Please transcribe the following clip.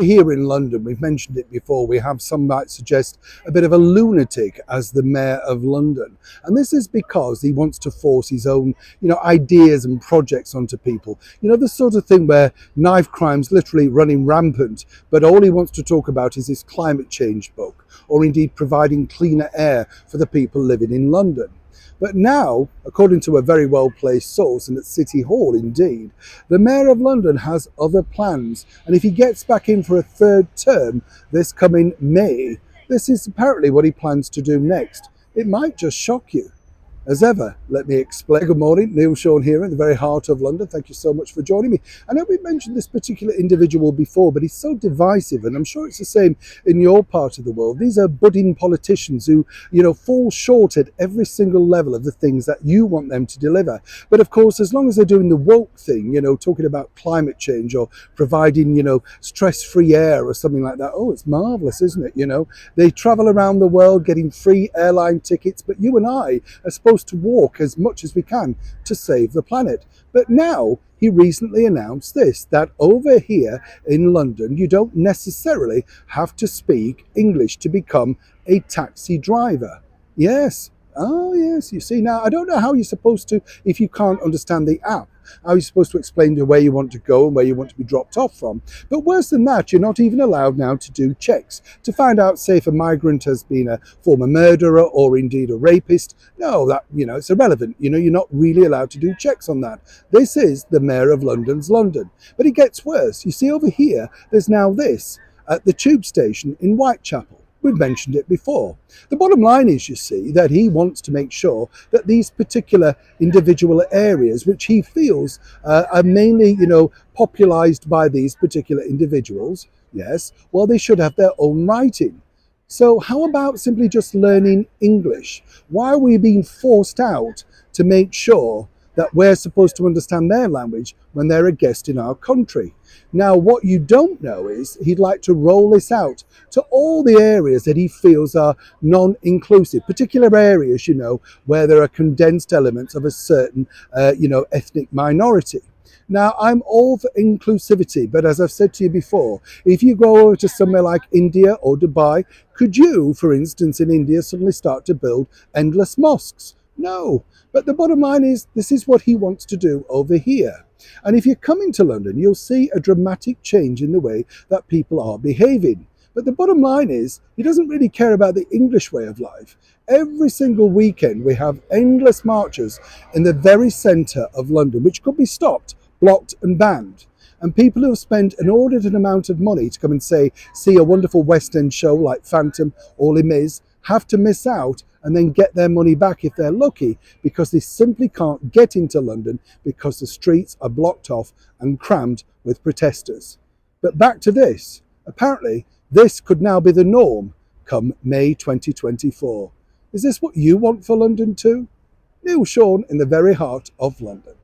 Here in London, we've mentioned it before, we have, some might suggest, a bit of a lunatic as the mayor of London. And this is because he wants to force his own, ideas and projects onto people. The sort of thing where knife crime's literally running rampant, but all he wants to talk about is this climate change book, or indeed providing cleaner air for the people living in London. But now, according to a very well-placed source, and at City Hall indeed, the Mayor of London has other plans. And if he gets back in for a third term this coming May, this is apparently what he plans to do next. It might just shock you. As ever, let me explain. Good morning, Neil Sean here in the very heart of London. Thank you so much for joining me. I know we've mentioned this particular individual before, but he's so divisive, and I'm sure it's the same in your part of the world. These are budding politicians who, fall short at every single level of the things that you want them to deliver. But of course, as long as they're doing the woke thing, talking about climate change or providing, stress-free air or something like that, oh, it's marvelous, isn't it? They travel around the world getting free airline tickets, but you and I are supposed to walk as much as we can to save the planet. But now he recently announced this, that over here in London, you don't necessarily have to speak English to become a taxi driver. Yes. Oh, yes. You see, now I don't know how you're supposed to, if you can't understand the app, how you're supposed to explain to where you want to go and where you want to be dropped off from. But worse than that, you're not even allowed now to do checks to find out, say, if a migrant has been a former murderer or indeed a rapist. No, that, it's irrelevant. You're not really allowed to do checks on that. This is the Mayor of London's London. But it gets worse. You see, over here, there's now this at the tube station in Whitechapel. We've mentioned it before. The bottom line is, you see, that he wants to make sure that these particular individual areas, which he feels are mainly, popularized by these particular individuals, yes, well, they should have their own writing. So how about simply just learning English? Why are we being forced out to make sure that we're supposed to understand their language when they're a guest in our country? Now, what you don't know is he'd like to roll this out to all the areas that he feels are non-inclusive, particular areas, where there are condensed elements of a certain, ethnic minority. Now, I'm all for inclusivity, but as I've said to you before, if you go over to somewhere like India or Dubai, could you, for instance, in India, suddenly start to build endless mosques? No. But the bottom line is, this is what he wants to do over here. And if you come into London, you'll see a dramatic change in the way that people are behaving. But the bottom line is, he doesn't really care about the English way of life. Every single weekend, we have endless marches in the very centre of London, which could be stopped, blocked and banned. And people who have spent an inordinate amount of money to come and see a wonderful West End show like Phantom or Les Mis have to miss out and then get their money back if they're lucky, because they simply can't get into London because the streets are blocked off and crammed with protesters. But back to this. Apparently, this could now be the norm come May 2024. Is this what you want for London too? Neil Sean in the very heart of London.